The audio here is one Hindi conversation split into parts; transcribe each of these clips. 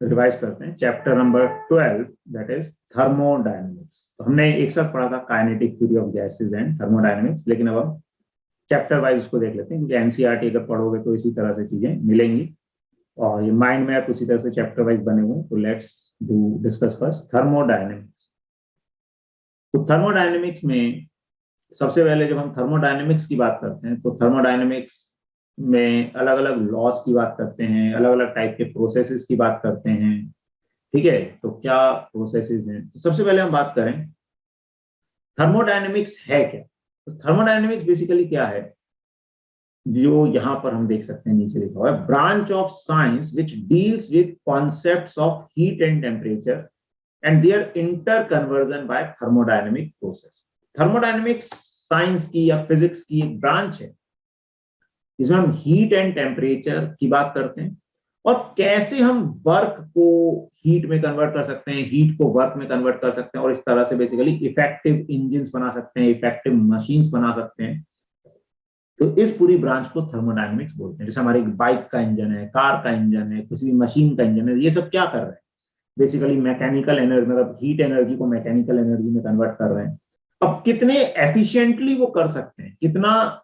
रिवाइज करते हैं chapter number 12 that is thermodynamics. तो हमने एक साथ पढ़ा था kinetic theory of gases and thermodynamics, लेकिन अब हम चैप्टर वाइज उसको देख लेते हैं क्योंकि एनसीईआरटी अगर पढ़ोगे तो इसी तरह से चीजें मिलेंगी और ये माइंड मैप उसी तरह से चैप्टर वाइज बने हुए हैं। तो let's do discuss first thermodynamics. तो थर्मोडायनेमिक्स में सबसे पहले जब हम थर्मोडायनेमिक्स की बात करते हैं तो थर्मोडायनेमिक्स में अलग अलग लॉज की बात करते हैं, अलग अलग टाइप के प्रोसेसेस की बात करते हैं। ठीक है, तो क्या प्रोसेसेस हैं? तो सबसे पहले हम बात करें थर्मोडायनेमिक्स है क्या। तो थर्मोडायनेमिक्स बेसिकली क्या है, जो यहां पर हम देख सकते हैं नीचे लिखा हुआ है, branch of science which deals with concepts of heat and temperature and their interconversion by thermodynamic process. Thermodynamics science की या फिजिक्स की एक ब्रांच है, इसमें हम हीट एंड टेम्परेचर की बात करते हैं और कैसे हम वर्क को हीट में कन्वर्ट कर सकते हैं, हीट को वर्क में कन्वर्ट कर सकते हैं और इस तरह से बेसिकली इफेक्टिव इंजन्स बना सकते हैं, इफेक्टिव मशीन्स बना सकते हैं। तो इस पूरी ब्रांच को थर्मोडायनेमिक्स बोलते हैं। जैसे हमारे बाइक का इंजन है, कार का इंजन है, किसी भी मशीन का इंजन है, ये सब क्या कर रहे हैं? बेसिकली मैकेनिकल एनर्जी, मतलब हीट एनर्जी को मैकेनिकल एनर्जी में कन्वर्ट कर रहे हैं। अब कितने एफिशिएंटली वो कर सकते हैं, कितना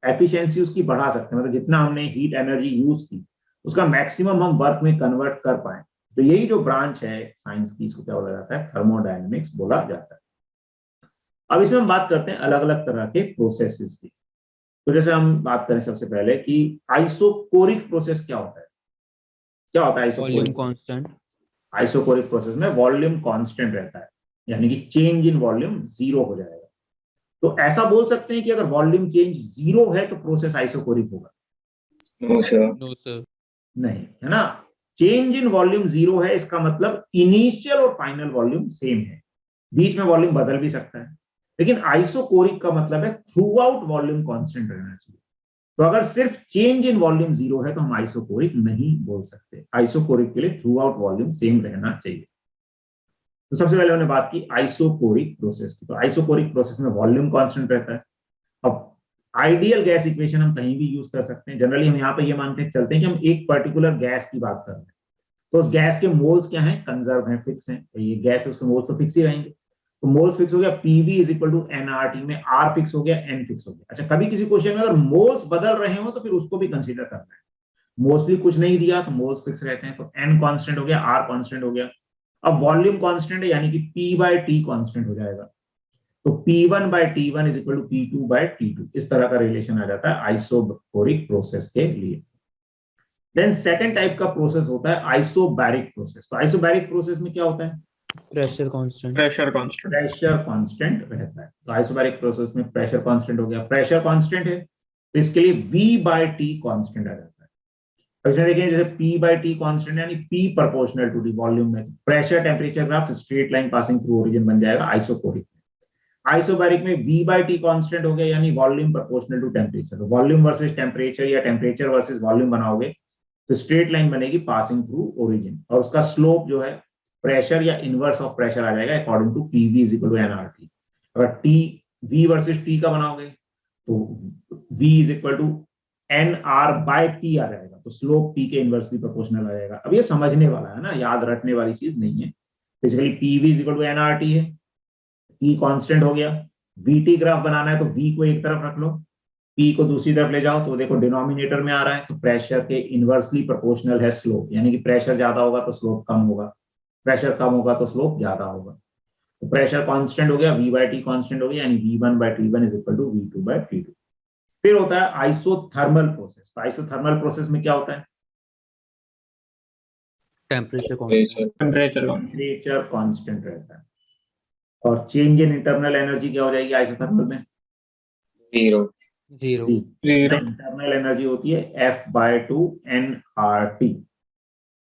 एफिशिएंसी उसकी बढ़ा सकते हैं, मतलब जितना हमने हीट एनर्जी यूज की उसका मैक्सिमम हम वर्क में कन्वर्ट कर पाए। तो यही जो ब्रांच है साइंस की, इसको क्या बोला जाता है? थर्मोडायनेमिक्स बोला जाता है। अब इसमें हम बात करते हैं अलग अलग तरह के प्रोसेसेस की। तो जैसे हम बात करें सबसे पहले कि आइसोकोरिक प्रोसेस क्या होता है। क्या होता है आइसोकोरिक? कांस्टेंट। आइसोकोरिक प्रोसेस में वॉल्यूम कांस्टेंट रहता है, यानी कि चेंज इन वॉल्यूम जीरो हो जाएगा। तो ऐसा बोल सकते हैं कि अगर वॉल्यूम चेंज जीरो है तो प्रोसेस आइसोकोरिक होगा? No sir. नहीं, है ना। चेंज इन वॉल्यूम जीरो है, इसका मतलब इनिशियल और फाइनल वॉल्यूम सेम है, बीच में वॉल्यूम बदल भी सकता है। लेकिन आइसोकोरिक का मतलब है थ्रू आउट वॉल्यूम कांस्टेंट रहना चाहिए। तो अगर सिर्फ चेंज इन वॉल्यूम जीरो है तो हम आइसोकोरिक नहीं बोल सकते। आइसोकोरिक के लिए थ्रू आउट वॉल्यूम सेम रहना चाहिए। तो सबसे पहले हमने बात की आइसोकोरिक प्रोसेस की। तो आइसोकोरिक प्रोसेस में वॉल्यूम कांस्टेंट रहता है। अब आइडियल गैस इक्वेशन हम कहीं भी यूज कर सकते हैं। जनरली हम यहाँ पे ये मान के चलते हैं कि हम एक पर्टिकुलर गैस की बात कर रहे हैं, तो उस गैस के मोल्स क्या हैं? कंजर्व हैं, फिक्स हैं। तो ये गैस है, उसके मोल्स तो फिक्स ही रहेंगे। तो मोल्स फिक्स हो गया, PV is equal to NRT में आर फिक्स हो गया, एन फिक्स हो गया। अच्छा, कभी किसी क्वेश्चन में अगर मोल्स बदल रहे हो तो फिर उसको भी कंसीडर करना है। मोस्टली कुछ नहीं दिया तो मोल्स फिक्स रहते हैं, तो एन कांस्टेंट हो गया, आर कांस्टेंट हो गया। अब वॉल्यूम कांस्टेंट है, यानी कि पी बाय टी कांस्टेंट हो जाएगा। तो P1 by T1 is equal to P2 by T2, इस तरह का रिलेशन आ जाता है आइसोकोरिक प्रोसेस के लिए। देन सेकंड टाइप का प्रोसेस होता है आइसोबैरिक प्रोसेस। तो आइसोबैरिक प्रोसेस में क्या होता है? Pressure constant. प्रेशर कांस्टेंट रहता है। तो आइसोबैरिक प्रोसेस में प्रेशर कांस्टेंट हो गया, प्रेशर कांस्टेंट है तो इसके लिए V बाय T कांस्टेंट आ जाता है। अब इसमें देखिए, जैसे P बाय T कांस्टेंट यानी P proportional to the volume में, pressure temperature graph straight line passing through origin बन जाएगा आइसोकोरिक। आइसोबैरिक में V बाय T कांस्टेंट हो गया, यानी वॉल्यूम प्रोपोर्शनल टू टेम्परेचर। तो वॉल्यूम वर्सेस टेम्परेचर या टेम्परेचर वर्सेस वॉल्यूम बनाओगे तो स्ट्रेट लाइन बनेगी पासिंग थ्रू ओरिजिन, और उसका स्लोप जो है प्रेशर या इनवर्स ऑफ प्रेशर आ जाएगा according to PV is equal to NRT. अगर टी V वर्सेस T का बनाओगे तो V is equal to NR by P आ जाएगा, तो स्लोप P के इनवर्सली प्रोपोर्शनल आ जाएगा। अब ये समझने वाला है ना, याद रखने वाली चीज नहीं है। Basically PV is equal to NRT है, P कांस्टेंट हो गया। VT ग्राफ बनाना है तो V को एक तरफ रख लो, P को दूसरी तरफ ले जाओ, तो देखो डिनोमिनेटर में आ रहा है, तो प्रेशर के इनवर्सली प्रोपोर्शनल है स्लोप, यानी कि प्रेशर ज्यादा होगा तो स्लोप कम होगा, प्रेशर कम होगा तो स्लोप ज्यादा होगा। तो प्रेशर कांस्टेंट हो गया, V बाय T कांस्टेंट हो गया, यानी V1 by T1 is equal to V2 by T2। फिर होता है आइसोथर्मल प्रोसेस। तो आइसोथर्मल प्रोसेस में क्या होता है? टेम्परेचर कांस्टेंट रहता है। और चेंज इन इंटरनल एनर्जी क्या हो जाएगी आइसोथर्मल में? जीरो। इंटरनल एनर्जी होती है F by 2 nRT,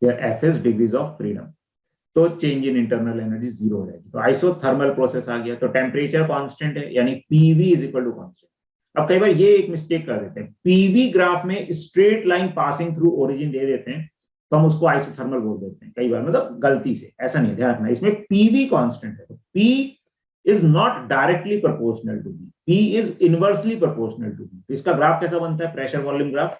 F is degrees of freedom. तो change in internal energy zero हो जाएगी। तो आइसोथर्मल प्रोसेस आ गया। तो टेम्परेचर कांस्टेंट है, यानी PV is equal to constant. अब कई बार ये एक मिस्टेक कर देते हैं, पीवी ग्राफ में straight line passing through origin दे देते हैं तो हम उसको आइसोथर्मल बोल देते हैं कई बार, मतलब गलती से। ऐसा नहीं, ध्यान रखना, इसमें पीवी कांस्टेंट है। तो P is not directly proportional to V, P is inversely proportional to V. तो इसका ग्राफ कैसा बनता है? प्रेशर वॉल्यूम ग्राफ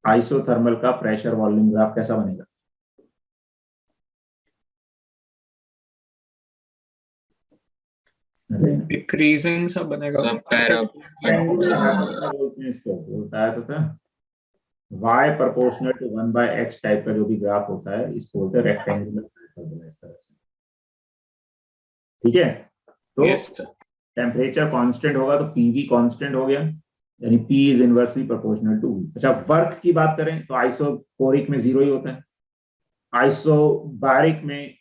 आइसोथर्मल का प्रेशर वॉल्यूम ग्राफ कैसा बनेगा? डिक्रीजिंग सा बनेगा। इसको बताया तो था, y proportional to 1/x type का जो भी ग्राफ होता है इसको बोलते हैं रेक्टेंगुलर ग्राफ, इस तरह से। ठीक है, तो टेम्परेचर कांस्टेंट होगा तो पीवी कांस्टेंट हो गया, यानी P is inversely proportional to V। अच्छा, वर्क की बात करें तो आइसोकोरिक में 0 ही होता है, आइसोबारिक में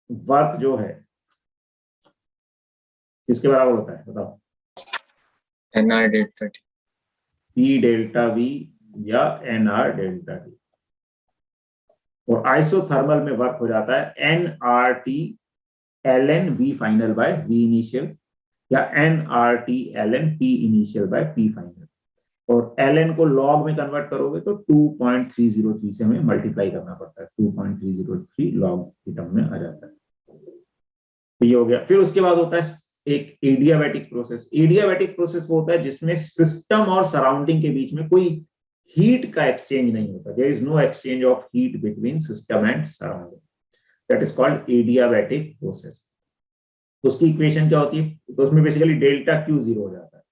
वर्क जो है किसके बराबर होता है बताओ? NR delta T। P delta V या NR डेल्टा T। और आइसोथर्मल में वर्क हो जाता है nRT ln V final by V initial, या nRT ln P initial by P final. और ln को लॉग में कन्वर्ट करोगे तो 2.303 से हमें मल्टीप्लाई करना पड़ता है, 2.303 लॉग की टर्म में आ जाता है। तो ये हो गया। फिर उसके बाद होता है एक एडियाबैटिक प्रोसेस। एडियाबैटिक प्रोसेस वो होता है जिसमें सिस्टम और सराउंडिंग के बीच में कोई हीट का एक्सचेंज नहीं होता, there is no exchange of heat between system and surrounding, that is called adiabatic process. उसकी इक्वेशन क्या होती है? तो उसमें बेसिकली डेल्टा क्यू 0 हो जाता है,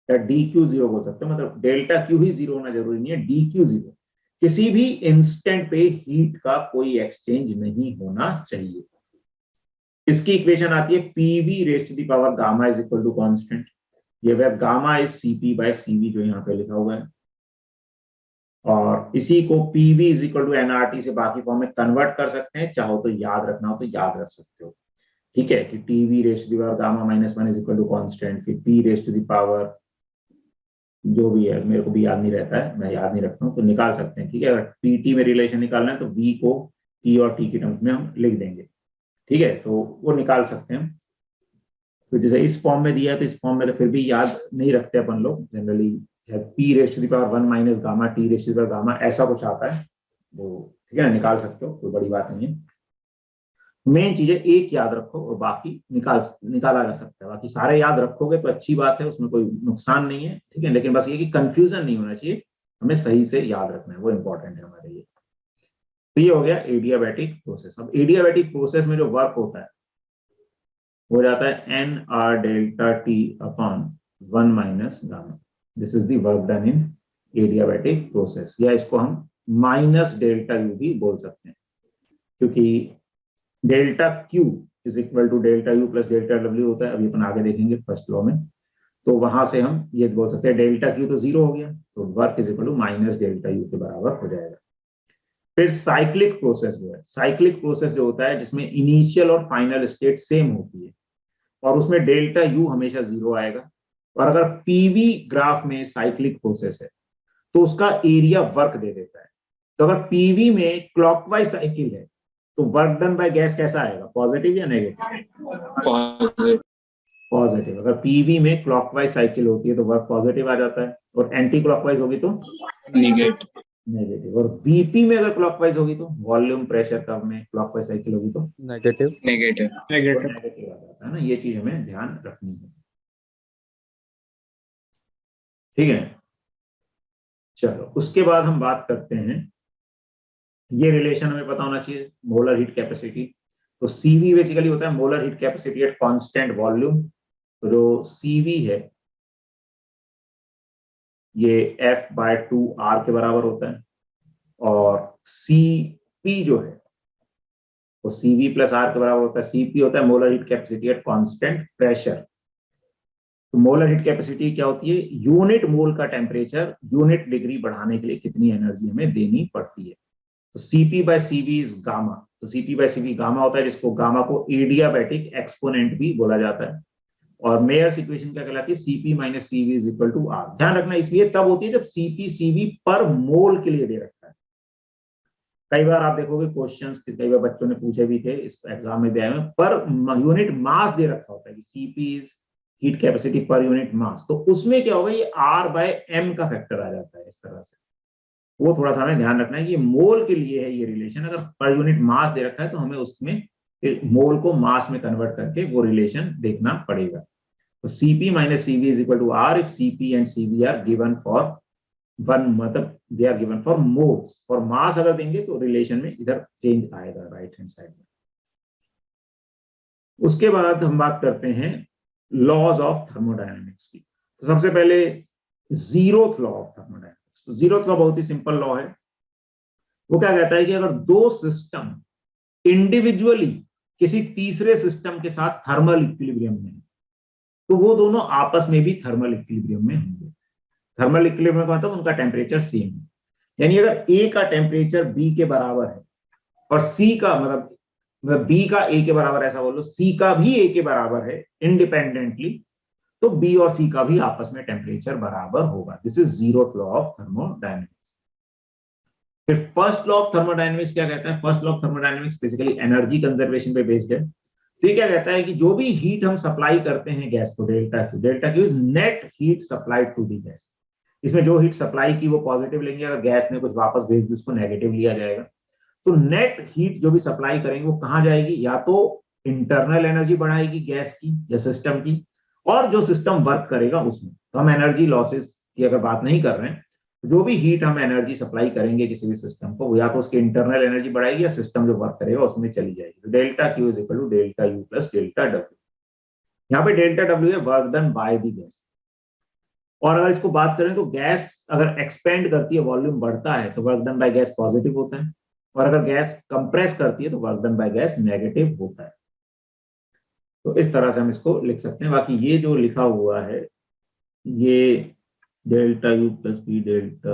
या डी क्यू 0 बोल सकते हो, मतलब डेल्टा क्यू ही 0 होना जरूरी नहीं है, डी क्यू 0। किसी भी इंस्टेंट पे हीट का कोई एक्सचेंज नहीं होना चाहिए। इसकी इक्वेशन आती है PV raise to the power gamma is equal to constant, ये वह gamma is CP by CV जो यहाँ पे लिखा हुआ है, और इसी को PV is equal to NRT से बाकी फॉर्म में कन्वर्ट कर सकते हैं, चाहो तो याद रखना हो तो याद रख सकते हो। ठीक है, कि TV raise to the power gamma -1 is equal to constant, फिर P raise to the power जो भी है, मेरे को भी याद नहीं रहता है, मैं याद नहीं रखता हूँ, तो निकाल सकते हैं। ठीक है, अगर पीटी में रिलेशन निकालना है तो वी को पी और टी की टर्म्स में हम लिख देंगे। ठीक है, तो वो निकाल सकते हैं। तो जैसे इस फॉर्म में दिया है तो इस फॉर्म में तो फिर भी याद नहीं रखते अपन लोग generally, P raise to the power 1 minus gamma T raise to the power gamma ऐसा कुछ आता है वो। ठीक है ना, निकाल सकते हो, कोई बड़ी बात नहीं है। मेन चीज है एक याद रखो और बाकी निकाला जा सकता है। बाकी सारे याद रखोगे तो अच्छी बात है, उसमें कोई नुकसान नहीं है। ठीक है, लेकिन बस ये कि कंफ्यूजन नहीं होना चाहिए, हमें सही से याद रखना है, वो इंपॉर्टेंट है हमारे लिए। तो ये हो गया एडियाबैटिक प्रोसेस। अब एडियाबैटिक प्रोसेस में जो वर्क होता है हो जाता है N R delta T upon 1 minus gamma. This is the work done in adiabatic process, या इसको हम माइनस डेल्टा यू भी बोल सकते हैं, क्योंकि delta Q is equal to delta U plus delta W होता है, अभी अपन आगे देखेंगे फर्स्ट लॉ में। तो वहां से हम ये बोल सकते हैं डेल्टा क्यू तो 0 हो गया, तो work is equal to minus delta U के बराबर हो जाएगा। फिर साइक्लिक प्रोसेस जो है, साइक्लिक प्रोसेस जो होता है जिसमें इनिशियल और फाइनल स्टेट सेम होती है, और उसमें डेल्टा यू हमेशा 0 आएगा। और अगर पीवी ग्राफ में साइक्लिक प्रोसेस है तो उसका एरिया वर्क दे देता है। तो अगर पीवी में क्लॉकवाइज साइकिल है तो वर्क डन बाय गैस कैसा आएगा, पॉजिटिव या नेगेटिव? पॉजिटिव। अगर पीवी में क्लॉकवाइज साइकिल होती है तो वर्क पॉजिटिव आ जाता है, और एंटी क्लॉकवाइज होगी तो नेगेटिव। और वीपी में अगर क्लॉकवाइज होगी तो वॉल्यूम प्रेशर कर्व में क्लॉकवाइज साइकिल होगी तो नेगेटिव आ जाता है ना। ये चीज हमें ध्यान रखनी है। ठीक है, चलो उसके बाद हम बात करते हैं, ये रिलेशन हमें पता होना चाहिए, मोलर हीट कैपेसिटी। तो सीवी बेसिकली होता है molar heat capacity at constant volume. तो जो सीवी है ये F/2R के बराबर होता है, और सीपी जो है वो सीवी प्लस आर के बराबर होता है। सीपी होता है molar heat capacity at constant pressure. तो मोलर हीट कैपेसिटी क्या होती है? यूनिट मोल का टेम्परेचर यूनिट डिग्री बढ़ाने के लिए कितनी एनर्जी हमें देनी पड़ती है। तो CP by CV is gamma. तो सीपी बाय सीवी गामा होता है, जिसको गामा को एडियाबैटिक एक्सपोनेंट भी बोला जाता है। और मेयर्स इक्वेशन क्या कहलाती है? CP minus CV is equal to R. ध्यान रखना, इसलिए तब होती है जब सीपी सीवी पर मोल के लिए दे रखा है। कई बार आप देखोगे क्वेश्चंस, कई बार बच्चों ने पूछे भी थे, इस एग्जाम में भी आए हैं, पर यूनिट मास दे रखा होता है कि CP is heat capacity per unit mass. तो उसमें क्या होगा, ये आर बाय एम का फैक्टर आ जाता है इस तरह से। वो थोड़ा सा हमें ध्यान रखना है कि मोल के लिए है ये रिलेशन। अगर पर यूनिट मास दे रखा है तो हमें उसमें मोल को मास में कन्वर्ट करके वो रिलेशन देखना पड़ेगा। तो Cp minus Cv is equal to R if Cp and Cv are given for one मतलब they are given for moles, for mass अगर देंगे तो रिलेशन में इधर चेंज आएगा राइट हैंड साइड में। उसके बाद हम बात करते हैं लॉज ऑफ थर्मोडायनेमिक्स की। तो सबसे पहले जीरोथ लॉ ऑफ थर्मोडायनेमिक्स। तो जीरोथ लॉ बहुत ही सिंपल लॉ है। वो क्या कहता है कि अगर दो सिस्टम इंडिविजुअली किसी तीसरे सिस्टम के साथ थर्मल इक्विलिब्रियम में है तो वो दोनों आपस में भी थर्मल इक्विलिब्रियम में होंगे। थर्मल इक्विलिब्रियम का मतलब उनका टेम्परेचर सेम है, यानी अगर ए का टेम्परेचर बी के बराबर है और सी का मतलब बी का ए के बराबर, ऐसा बोलो सी का भी ए के बराबर है इंडिपेंडेंटली, तो बी और सी का भी आपस में टेम्परेचर बराबर होगा। This is zeroth law of thermodynamics. फिर फर्स्ट लॉ ऑफ थर्मोडायनेमिक्स क्या कहता है? First law of thermodynamics basically energy conservation पे बेस्ड है। तो ये क्या कहता है कि जो भी हीट हम सप्लाई करते हैं गैस को, delta Q is net heat supplied to the gas. इसमें जो हीट सप्लाई की वो पॉजिटिव लेंगे, अगर गैस ने कुछ वापस भेज दी उसको नेगेटिव लिया जाएगा। तो नेट हीट जो भी सप्लाई करेंगे वो कहां जाएगी? या तो इंटरनल एनर्जी बढ़ाएगी गैस की या सिस्टम की, और जो सिस्टम वर्क करेगा उसमें। तो हम एनर्जी लॉसेस की अगर बात नहीं कर रहे हैं, जो भी हीट हम एनर्जी सप्लाई करेंगे किसी भी सिस्टम को, या तो उसकी इंटरनल एनर्जी बढ़ाएगी या सिस्टम जो वर्क करेगा उसमें चली जाएगी। तो delta Q is equal to delta U plus delta W. यहाँ पे डेल्टा डब्ल्यू है work done by the gas. और अगर इसको बात करें तो गैस अगर एक्सपेंड करती है, वॉल्यूम बढ़ता है, तो work done by gas positive होता है, और अगर गैस कंप्रेस करती है तो work done by gas negative होता है। तो इस तरह से हम इसको लिख सकते हैं। बाकी ये जो लिखा हुआ है ये delta U plus P delta,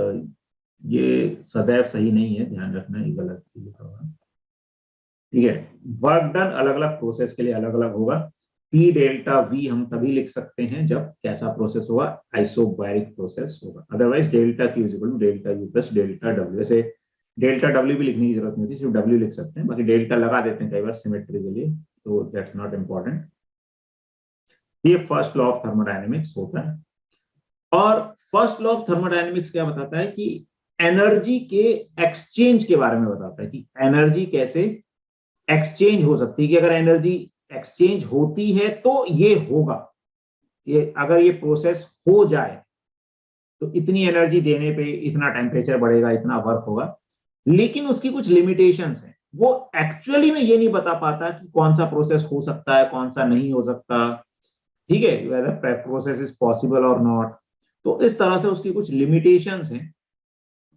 ये सदैव सही नहीं है, ध्यान रखना, ये गलत लिखा हुआ है। ठीक है, वर्क डन अलग अलग प्रोसेस के लिए अलग अलग होगा। पी डेल्टा वी हम तभी लिख सकते हैं जब कैसा प्रोसेस होगा? आइसोबैरिक प्रोसेस होगा। Otherwise delta Q is equal to delta U plus delta W. वैसे डेल्टा डब्ल्यू भी लिखने की जरूरत नहीं होती, सिर्फ डब्ल्यू लिख सकते हैं, बाकी डेल्टा लगा देते हैं कई बार सिमेट्री के लिए, तो दैट्स नॉट इंपॉर्टेंट। ये फर्स्ट लॉ ऑफ थर्मोडायनेमिक्स होता है। और फर्स्ट लॉ ऑफ थर्मोडायनेमिक्स क्या बताता है? कि एनर्जी के एक्सचेंज के बारे में बताता है कि एनर्जी कैसे एक्सचेंज हो सकती है, कि अगर एनर्जी एक्सचेंज होती है तो ये होगा, ये अगर ये प्रोसेस हो जाए तो इतनी एनर्जी देने पे इतना टेम्परेचर बढ़ेगा, इतना वर्क होगा। लेकिन उसकी कुछ लिमिटेशंस हैं, वो एक्चुअली में ये नहीं बता पाता कि कौन सा प्रोसेस हो सकता है, कौन सा नहीं हो सकता। ठीक है, वेदर प्रोसेस इज पॉसिबल और नॉट। तो इस तरह से उसकी कुछ लिमिटेशंस हैं।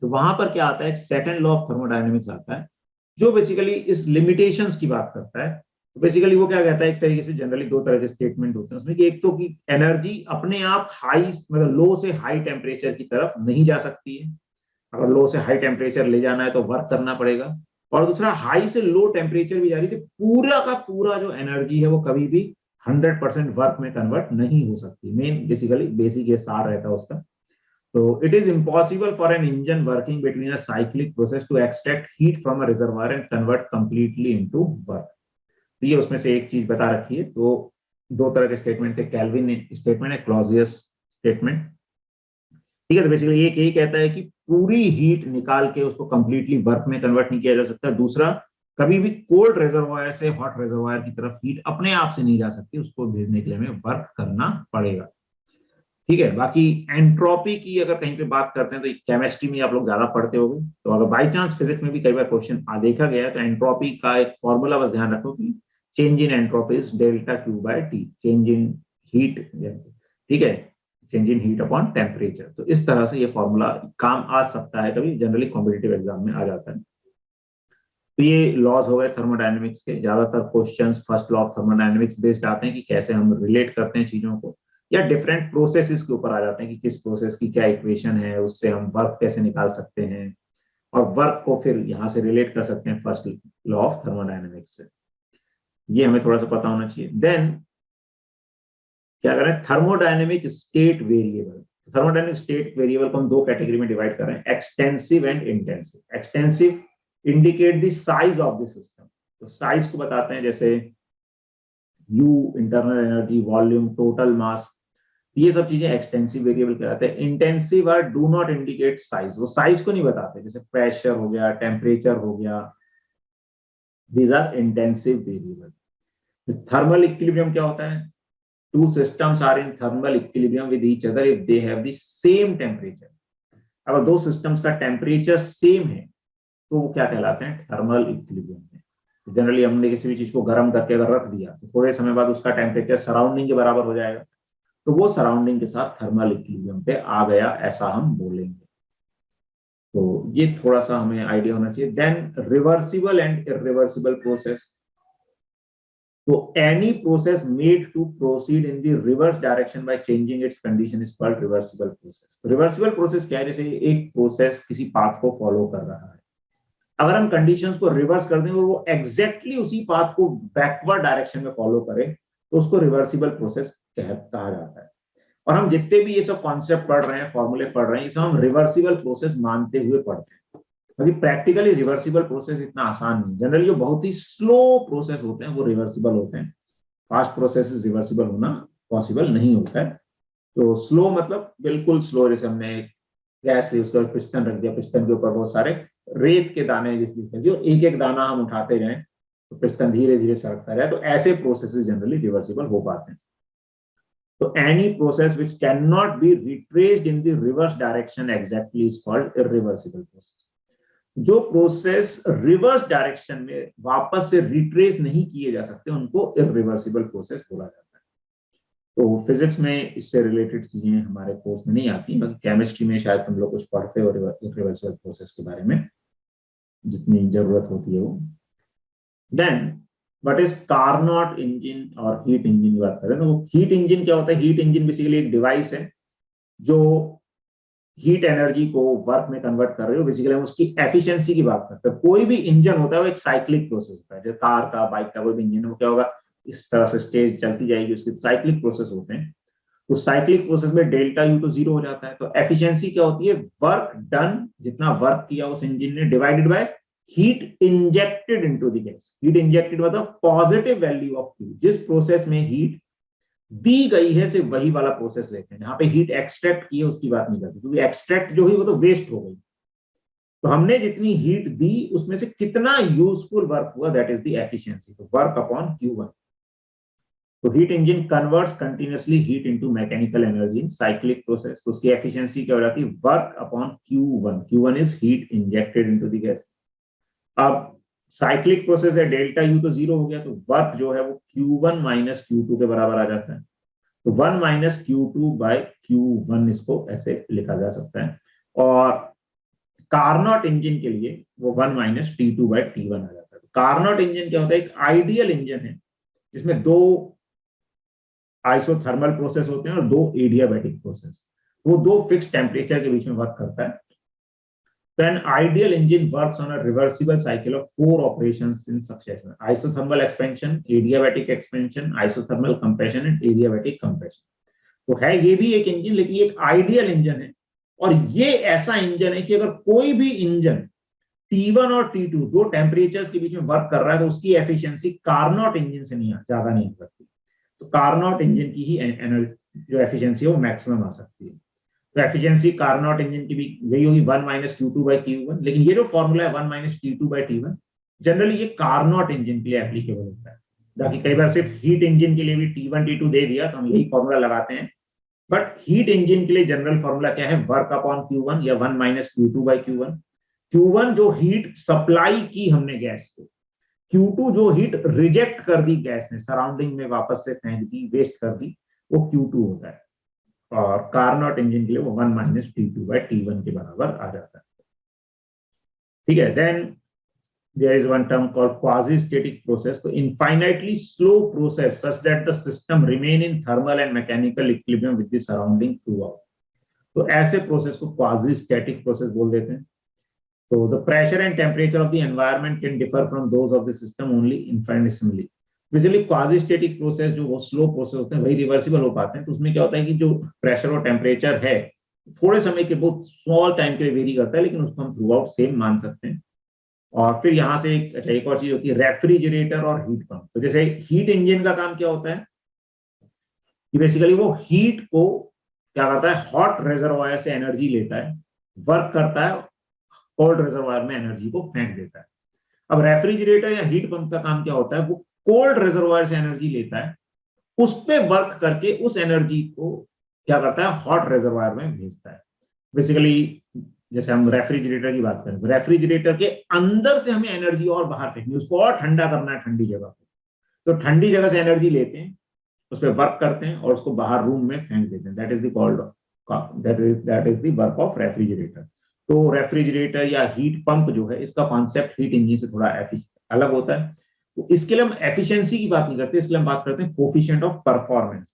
तो वहां पर क्या आता है? सेकंड लॉ ऑफ थर्मोडायनेमिक्स आता है जो बेसिकली इस लिमिटेशंस की बात करता है। तो बेसिकली वो क्या कहता है, एक तरीके से जनरली दो तरह के स्टेटमेंट होते हैं उसमें, कि एक तो कि एनर्जी अपने आप हाई मतलब लो से हाई टेम्परेचर की तरफ नहीं जा सकती है, अगर लो से हाई टेम्परेचर ले जाना है तो वर्क करना पड़ेगा। और दूसरा, हाई से लो टेम्परेचर भी जा रही थी, पूरा का पूरा जो एनर्जी है वो कभी भी 100% वर्क में कन्वर्ट नहीं हो सकती। मेन बेसिकली बेसिक ये सार रहता है उसका। So it is impossible for an engine working between a cyclic process to extract heat from a reservoir and convert completely into work. तो ये उसमें से एक चीज बता रखी है। तो दो तरह के स्टेटमेंट थे, केल्विन स्टेटमेंट है, क्लॉजियस स्टेटमेंट। ठीक है, तो बेसिकली एक यही कहता है कि पूरी हीट निकाल के उसको कंप्लीटली वर्क में कन्वर्ट नहीं किया जा सकता। दूसरा, कभी भी कोल्ड रिजर्वायर से हॉट रिजर्वायर की तरफ हीट अपने आप से नहीं जा सकती, उसको भेजने के लिए हमें वर्क करना पड़ेगा। ठीक है, बाकी एंट्रोपी की अगर कहीं पे बात करते हैं तो केमिस्ट्री में आप लोग ज्यादा पढ़ते होंगे, तो अगर बाई चांस फिजिक्स में भी कई बार क्वेश्चन देखा गया है तो एंट्रोपी का एक फॉर्मूला बस ध्यान रखो कि change in entropy is delta Q by T, change in heat. ठीक है, change in heat upon temperature. तो इस तरह से ये फॉर्मूला काम आ सकता है, कभी जनरली कॉम्पिटिटिव एग्जाम में आ जाता है। तो ये लॉज हो गए थर्मोडायनेमिक्स के। ज्यादातर questions first law of thermodynamics based आते हैं कि कैसे हम रिलेट करते हैं चीजों को, या डिफरेंट प्रोसेसेस के ऊपर आ जाते हैं कि किस प्रोसेस की क्या इक्वेशन है, उससे हम वर्क कैसे निकाल सकते हैं, और वर्क को फिर यहां से रिलेट कर सकते हैं फर्स्ट लॉ ऑफ थर्मोडायनेमिक्स से। ये हमें थोड़ा सा पता होना चाहिए। देन क्या करें? Thermodynamic state variable. Thermodynamic state variable को हम दो कैटेगरी में डिवाइड कर रहे हैं, extensive and intensive. Extensive indicate the size of the system. तो साइज को बताते हैं, जैसे U internal energy, volume, total mass, ये सब चीजें एक्सटेंसिव वेरिएबल कहलाते हैं। Intensive are do not indicate size, वो साइज को नहीं बताते, जैसे प्रेशर हो गया, टेम्परेचर हो गया, these are intensive variable. Thermal equilibrium क्या होता है? Two systems are in thermal equilibrium with each other if they have the same temperature. अगर दो सिस्टम्स का टेम्परेचर सेम है तो वो क्या कहलाते हैं, थर्मल इक्विलिब्रियम में। जनरली हमने किसी भी चीज को गर्म करके अगर रख दिया तो थोड़े समय बाद उसका टेम्परेचर सराउंडिंग के बराबर हो जाएगा, तो वो सराउंडिंग के साथ थर्मल इक्विलिब्रियम पे आ गया, ऐसा हम बोलेंगे। तो ये थोड़ा सा हमें आइडिया होना चाहिए। Then reversible and irreversible process. तो any process made to proceed in the reverse direction by changing its condition is called reversible process. Reversible process क्या है, जैसे एक प्रोसेस किसी पाथ को फॉलो कर रहा है, अगर हम कंडीशंस को रिवर्स कर दें और वो एग्जैक्टली उसी पाथ को बैकवर्ड डायरेक्शन में फॉलो करे तो उसको रिवर्सिबल प्रोसेस कहा जाता है। और हम जितने भी ये सब कॉन्सेप्ट पढ़ रहे हैं, फॉर्मूले पढ़ रहे हैं, ये सब हम रिवर्सिबल प्रोसेस मानते हुए पढ़ते हैं, क्योंकि प्रैक्टिकली रिवर्सिबल प्रोसेस इतना आसान नहीं। जनरली जो बहुत ही स्लो प्रोसेस होते हैं वो रिवर्सिबल होते हैं, फास्ट प्रोसेस रिवर्सिबल होना पॉसिबल नहीं होता है। तो स्लो मतलब बिल्कुल स्लो, जैसे हमने गैस ली, उसके ऊपर पिस्टन रख दिया, पिस्टन के ऊपर बहुत सारे रेत के दाने रख दिए और एक एक दाना हम उठाते जाएं तो पिस्टन धीरे धीरे सरकता रहे, तो ऐसे प्रोसेसेस जनरली रिवर्सिबल हो पाते हैं। तो any process which can not be retraced in the reverse direction exactly is called irreversible process. जो प्रोसेस रिवर्स डायरेक्शन में वापस से रिट्रेस नहीं किए जा सकते उनको इरिवर्सिबल प्रोसेस बोला जाता है। तो फिजिक्स में इससे रिलेटेड चीजें हमारे कोर्स में नहीं आती, मगर केमिस्ट्री में शायद तुम लोग कुछ पढ़ते हो रिवर्सिबल प्रोसेस के बारे में, जितनी जरूरत होती है वो। Then what is Carnot engine और हीट इंजन की बात करें तो हीट इंजन क्या होता है? हीट इंजन बेसिकली एक डिवाइस है जो हीट एनर्जी को वर्क में कन्वर्ट कर रहे हो। बेसिकली हम उसकी एफिशिएंसी की बात करते हैं। कोई भी इंजन होता है वो एक साइक्लिक प्रोसेस होता है, जैसे कार का, बाइक का कोई भी इंजन है, वो क्या होगा, इस तरह से स्टेज चलती जाएगी, उसके साइक्लिक प्रोसेस होते हैं। तो साइक्लिक प्रोसेस में डेल्टा यू तो जीरो हो जाता है। तो एफिशिएंसी क्या होती है? वर्क डन, जितना वर्क किया उस इंजन ने, divided by heat injected into the gas. Heat injected मतलब पॉजिटिव वैल्यू ऑफ Q। जिस प्रोसेस में हीट दी गई है सिर्फ वही वाला प्रोसेस लेते हैं। यहाँ पे हीट एक्सट्रैक्ट की है उसकी बात नहीं करते, क्योंकि एक्सट्रैक्ट जो हुई वो तो वेस्ट हो गई। तो हमने जितनी हीट दी उसमें से कितना यूजफुल वर्क हुआ, दैट इज द एफिशिएंसी। तो वर्क अपॉन Q1। तो heat engine converts continuously heat into mechanical energy in cyclic process. तो उसकी एफिशिएंसी क्या हो जाती है? Work upon Q1। Q1 is heat injected into the gas. अब साइक्लिक प्रोसेस है, डेल्टा यू तो जीरो हो गया, तो वर्क जो है वो Q1 माइनस Q2 के बराबर आ जाता है। तो 1 माइनस Q2 बाय Q1 इसको ऐसे लिखा जा सकता है। और कार्नोट इंजन के लिए वो 1 माइनस T2 बाय T1 आ जाता है। तो कार्नोट इंजन क्या होता है? एक आइडियल इंजन है जिसमें दो आइसोथर्मल प्रोसेस होते हैं और दो एडियाबैटिक प्रोसेस। वो दो फिक्स टेम्परेचर के बीच में वर्क करता है। तो an ideal engine works on a reversible cycle of 4 operations in succession: isothermal expansion, adiabatic expansion, isothermal compression and adiabatic compression। तो है ये भी एक इंजन, लेकिन ये एक आइडियल इंजन है। और ये ऐसा इंजन है कि अगर कोई भी इंजन T1 और T2 दो टेम्परेचर्स के बीच में वर्क कर रहा है तो उसकी एफिशिएंसी कार्नोट इंजन से नहीं ज्यादा नहीं हो सकती। तो कार्नोट इंजन की ही जो एफिशिएंसी है वो मैक्सिमम आ सकती है। तो एफिशिएंसी कार्नोट इंजन की भी वही होगी 1 माइनस Q2 बाय Q1। लेकिन ये जो फॉर्मूला है 1 minus T2 by T1 generally ये कार्नोट इंजन के लिए एप्लीकेबल होता है। बाकी कई बार सिर्फ हीट इंजन के लिए भी T1 T2 दे दिया तो हम यही फॉर्मूला लगाते हैं, बट हीट इंजन के लिए जनरल फॉर्मूला क्या है? वर्क अपॉन Q1 या 1 minus Q2 bye Q1। Q1 जो हीट सप्लाई की हमने गैस को, Q2 जो हीट रिजेक्ट कर दी गैस ने, सराउंडिंग में वापस से फेंक दी, वेस्ट कर दी, वो Q2 होता है। और कार्नोट इंजन के लिए वो 1 माइनस T2 बाय T1 के बराबर आ जाता है। ठीक है। Then there is one term called quasi static process. तो infinitely slow process such that the system remain in thermal and mechanical equilibrium with the surrounding throughout. तो ऐसे प्रोसेस को क्वाजी स्टैटिक प्रोसेस बोल देते हैं। So the pressure and temperature of the environment can differ from those of the system only infinitesimally. Basically quasi static process जो वो slow process होते हैं वही रिवर्सिबल हो पाते हैं। तो उसमें क्या होता है कि जो प्रेशर और टेम्परेचर है थोड़े समय के, बहुत स्मॉल टाइम के लिए वेरी करता है, लेकिन उसको हम थ्रू आउट सेम मान सकते हैं। और फिर यहाँ से एक और चीज होती है रेफ्रिजरेटर और हीट पंप। तो जैसे हीट इंजन का काम क्या होता है कि बेसिकली वो हीट को क्या करता है, हॉट रिजर्वायर से एनर्जी लेता है, वर्क करता है, कोल्ड रिजर्वायर में एनर्जी को फेंक देता है। अब रेफ्रिजरेटर या हीट पंप का काम क्या होता है? वो कोल्ड रिजर्वायर से एनर्जी लेता है, उस पे वर्क करके उस एनर्जी को क्या करता है, हॉट रिजर्वायर में भेजता है। बेसिकली जैसे हम रेफ्रिजरेटर की बात करें, रेफ्रिजरेटर के अंदर से हमें एनर्जी और बाहर फेंकनी, उसको और ठंडा करना है ठंडी जगह पे, तो ठंडी जगह से एनर्जी लेते हैं, उस पर वर्क करते हैं और उसको बाहर रूम में फेंक देते हैं। That is the called, that is the work of refrigerator. तो रेफ्रिजरेटर या हीट पंप जो है, इसका कॉन्सेप्ट हीट इंजन से थोड़ा अलग होता है। तो इसके लिए हम एफिशिएंसी की बात नहीं करते, इसके लिए हम बात करते हैं कोफिशिएंट ऑफ परफॉर्मेंस।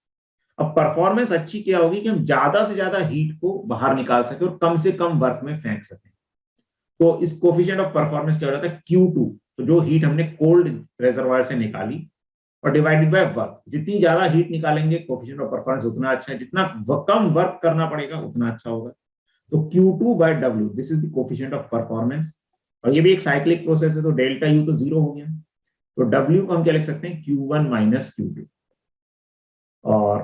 अब परफॉर्मेंस अच्छी क्या होगी कि हम ज्यादा से ज्यादा हीट को बाहर निकाल सके और कम से कम वर्क में फेंक सके। तो इस कोफिशिएंट ऑफ परफॉर्मेंस क्या हो जाता है, Q2, तो जो हीट हमने कोल्ड रेजर्वायर से निकाली और डिवाइडेड बाय वर्क। जितनी ज्यादा हीट निकालेंगे कोफिशिएंट ऑफ परफॉर्मेंस उतना अच्छा है, जितना कम वर्क करना पड़ेगा उतना अच्छा होगा। तो Q2/W, this is the coefficient of performance. और ये भी एक साइक्लिक प्रोसेस है, तो डेल्टा U तो 0 हो गया, तो W को हम क्या लिख सकते हैं, Q1 - Q2। और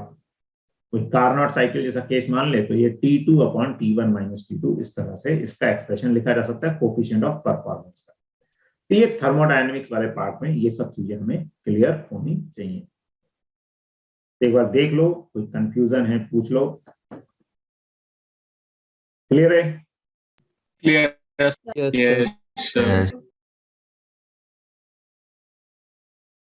कोई कार्नोट साइकिल जैसा केस मान ले तो ये T2/T1 - T2, इस तरह से इसका एक्सप्रेशन लिखा जा सकता है कोफिशिएंट ऑफ परफॉर्मेंस का। तो ये थर्मोडायनेमिक्स वाले पार्ट में ये सब चीजें हमें क्लियर होनी चाहिए। एक बार देख लो, कोई कंफ्यूजन है पूछ लो। क्लियर है? क्लियर। Yes, sir. Yes.